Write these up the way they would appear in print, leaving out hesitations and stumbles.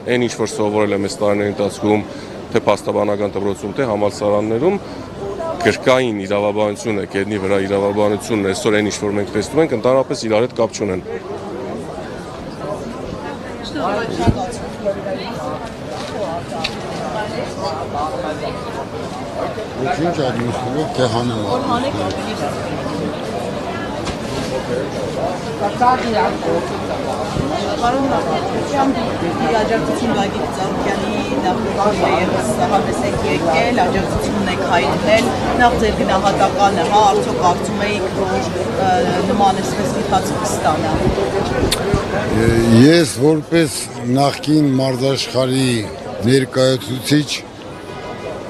այն ինչ որ սովորել եմ այս տարիների ընթացքում, թե փաստաբանական դպրոցում, թե համալսարաններում, գրկային իրավաբանությունը, կեդնի վրա իրավաբանությունն այսօր այն ինչ որ մենք տեսնում ենք, ընդհանրապես իրար հետ կապ չունեն։ Ինչ ադմինիստրով թե հանեմ Պարոն նախարար, աջակցություն Գագիկ Ծառուկյանի նախագծում է եղել հանդես եք եկել, աջակցությունն եք հայտնել, նախ ձեր գնահատականը, հա, արդյոք կարծում եք, որ նման էսպես ընթացք կստանա։ Ես որպես նախկին մարզաշխարհի ներկայացուցիչ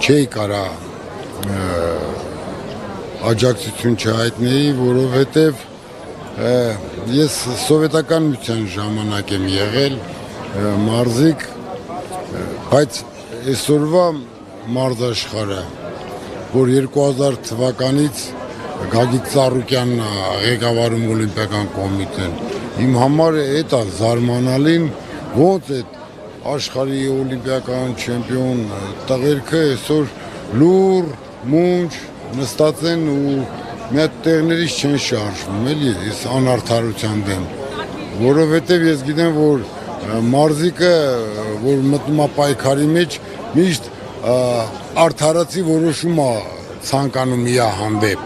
չէի կարա աջակցություն չհայտնեի, որովհետև ես սովետական միության ժամանակ եմ եղել մարզիկ, բայց այսօրվա մարզաշխարհը, որ 2000 թվականից Գագիկ Ծառուկյանն ղեկավարում Օլիմպիական կոմիտեն, իմ համար էդ է զարմանալին, ոնց այդ աշխարհի օլիմպիական չեմպիոն տղերքը այսօր լուր, մունջ նստած են ու մի հատ տեղներից չեն շարժվում, էլի, ես անարդարության դեմ, որովհետև ես գիտեմ, որ մարզիկը, որ մտնում է պայքարի մեջ, միշտ արդարացի որոշում է ցանկանում իր հանդեպ։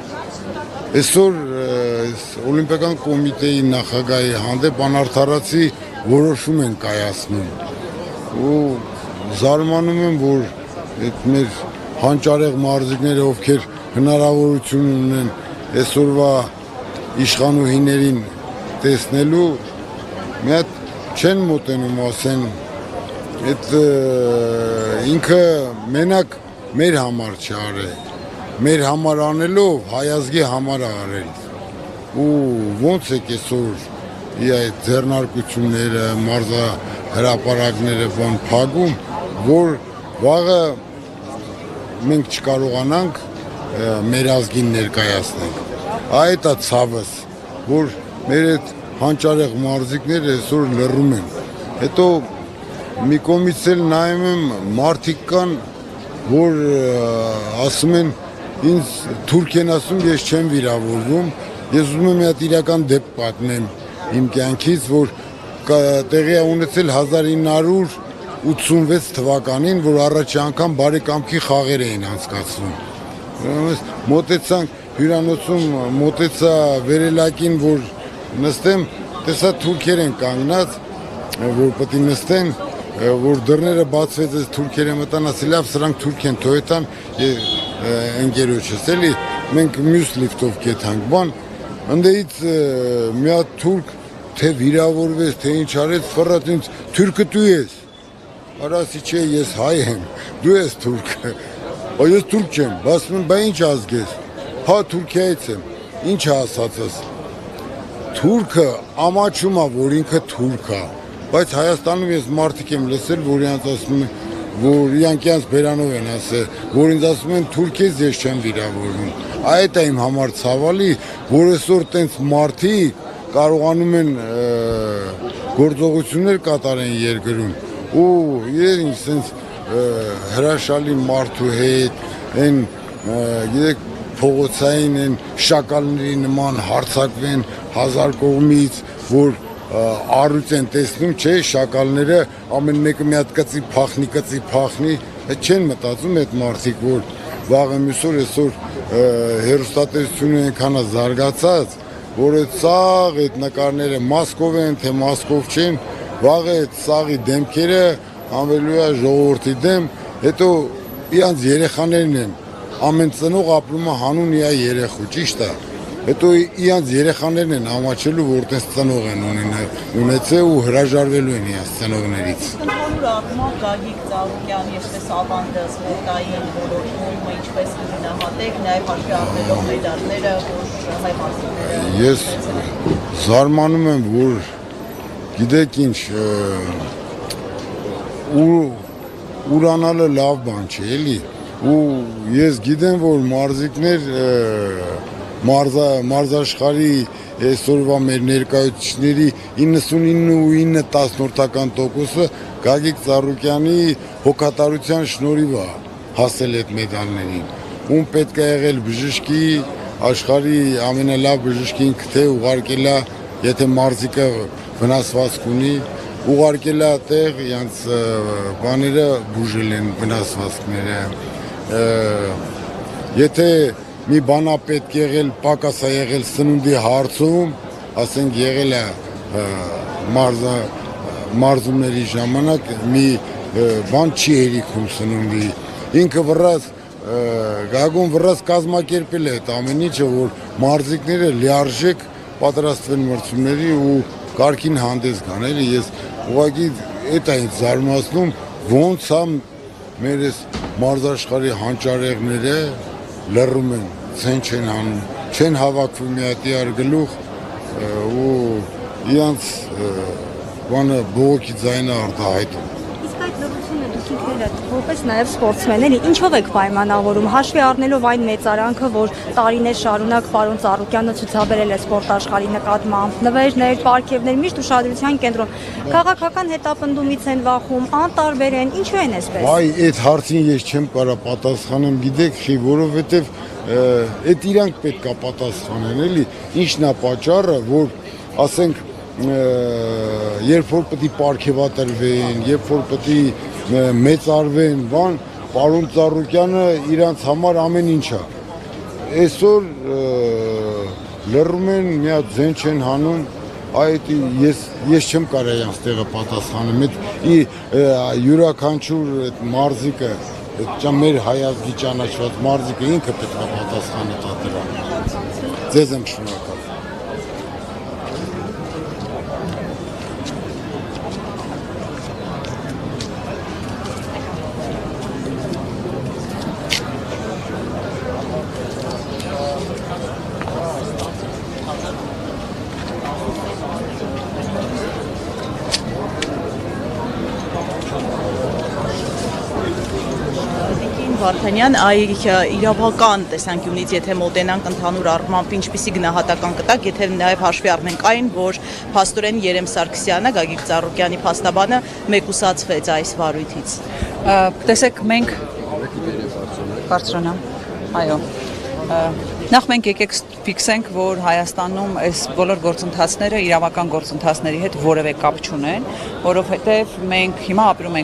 Այսօր Օլիմպիական կոմիտեի նախագահի հանդեպ անարդարացի որոշում են կայացնում։ Ու զարմանում եմ, որ այդ մեր հանճարեղ մարզիկները, ովքեր հնարավորություն ունեն այսօրվա իշխանուհիներին տեսնելու, մի հատ չեն մոտենում, ասեն, այդ ինքը մենակ մեր համար չարել, մեր համար անելով հայազգի համար արել։ Ու ոնց է այսօր այդ ձեռնարկությունները, մարզահրապարակները բան փակում, որ վաղը մենք չկարողանանք մեր ազգին ներկայացնենք։ Այդ է ցավս, որ մեր այդ հանճարեղ մարզիկները այսօր լռում են։ Հետո մի կողմից էլ նայում եմ մարդիկ կան, որ ասում են ինձ թուրք են ասում, ես չեմ վիրավորվում, ես ուզում եմ մի հատ իրական դեպք պատմեմ իմ կյանքից, որ տեղի է ունեցել 1986 թվականին, որ առաջի անգամ բարեկամքի խաղեր էին անցկացվում։ Մոտեցանք հյուրանոցում, մոտեցա վերելակին, որ նստեմ, տեսա թուրքեր են կանգնած, որ պետք է նստեն, որ դռները բացվեց, այս թուրքերը մտան, ասել լավ, սրանք թուրք են, թողեցան ընկերոջս, էլի մենք մյուս լիֆտով կեթանք, բան, ընդեից մի հատ թուրք, թե վիրավորվեց, թե ինչ արեց, ֆռած ինձ, թուրքը դու ես, արասի չէ, ես հայ եմ, դու ես թուրքը, ես թուրք չեմ, ասում եմ, բա ինչ ազգ ես, հա Թուրքիայից եմ, ինչ ասացս, թուրքը ամաչում է, որ ինքը թուրք է, բայց Հայաստանում ես մարդիկ եմ լսել, որ իրանց ասում են, որ իրանք իրանց բերանով են ասել, որ ինձ ասում են թուրք ես, ես չեմ վիրավորվում, այդ է իմ համար ցավալի, որ այսօր տենց մարդիկ կարողանում են գործողություններ կատարեն երկրում, ու իրեն ինձ հրաշալի մարդու հետ, են գիտեք փողոցային են շակալների նման հարցակվեն 1000 կողմից, որ առույց են տեսնում, չէ, շակալները ամեն մեկը մի հատ կծի փախնի, չեն մտածում այդ մարդիկ, որ վաղը մյուս օր այսօր հեռուստատեսությունը այնքան է զարգացած, որ այդ սաղ այդ նկարները Մոսկով են, թե Մոսկով չեն, վաղը այդ սաղի դեմքերը անվելու է ժողովրդի դեմ, հետո իրանց երեխաներն են, ամեն ծնող ապրում է հանուն իր երեխու, ճիշտ է, հետո իրանց երեխաներն են ամաչելու, որ տես ծնող են ունեցել ու հրաժարվելու են իրանց ծնողներից։ Ընդհանուր առմամբ Գագիկ Ծառուկյանի այսպես ավանդը սպորտային ոլորտում ինչպես կգնահատեք, նաև հաշվի առնելով մեդալները, որ հայ մարզիկները։ Ես զարմանում եմ, որ գիտեք ինչ, ուրանալը լավ բան չէ, էլի, ու ես գիտեմ, որ մարզիկներ մարզաշխարհի այսօրվա մեր ներկայացուցիչների 99.9% Գագիկ Ծառուկյանի հոգատարության շնորհիվ է հասել այդ մեդալներին։ Ում պետք է եղել բժշկի աշխարհի ամենալավ բժշկին թե ուղարկել է, եթե մարզիկը վնասվածք ունի, ուղարկել է տեղ, յանց բաները բուժել են վնասվածքները։ Եթե մի բան է պետք եղել, պակաս է եղել սնունդի հարցում, ասենք եղել է մարզումների ժամանակ մի բան չի հերիքում սնունդի։ Ինքը վրաց Գագոն վրաց կազմակերպել է այդ ամեն ինչը, որ մարզիկները լիարժեք պատրաստվեն մրցումների ու կարգին հանդես գան, էլի ես ուղղակի այդ է ինձ զարմացնում, ոնց է մեր այս մարզաշխարհի հանճարեղները լռում են, ցեն չեն անում, չեն հավաքվում մի հատ իրար գլուխ ու իրանց բանը բողոքի ձայնը արտահայտում։ Իսկ այդ լռությունը դուք ինքներդ որպես նաև սպորտսմեններ ինչով եք պայմանավորում, հաշվի առնելով այն մեծարանքը, որ տարիներ շարունակ պարոն Ծառուկյանը ցուցաբերել է սպորտ աշխարհի նկատմամբ, նվերներ, պարգևներ, միշտ ուշադրության կենտրոն, քաղաքական հետապնդումից են վախում, անտարբեր են, ինչու են այսպես։ Այ այդ հարցին ես չեմ կարող պատասխանեմ, գիտեք, խի, որովհետև այդ իրանք պետք է պատասխանեն, էլի, ինչն է պատճառը, որ ասենք երբ որ պետք է պարգևատրվեն, երբ որ պետք է մեծարվեն, բան, պարոն Ծառուկյանը իրանց համար ամեն ինչ է։ Այսօր լռում են, մի հատ ձեն չեն հանում, այդ ես չեմ կարող իրանց տեղը պատասխանեմ, այդ յուրաքանչյուր այդ մարզիկը, մեր հայազգի ճանաչված մարզիկը ինքը պետք է պատասխանը տա դրան։ Ձեզ եմ շնորհակալ։ Վարդանյան, այ իրավական տեսանկյունից, եթե մոտենանք ընդհանուր առմամբ, ինչպիսի գնահատական կտակ, եթե նաև հաշվի առնենք այն, որ փաստորեն Երեմ Սարգսյանը, Գագիկ Ծառուկյանի փաստաբանը մեկուսացվեց այս վարույթից։ Տեսեք, մենք բարձրանամ, այո, նախ մենք եկեք ֆիքսենք, որ Հայաստանում այս բոլոր գործընթացները իրավական գործընթացների հետ որևէ կապ չունեն, որովհետև մենք հիմա ապրում ենք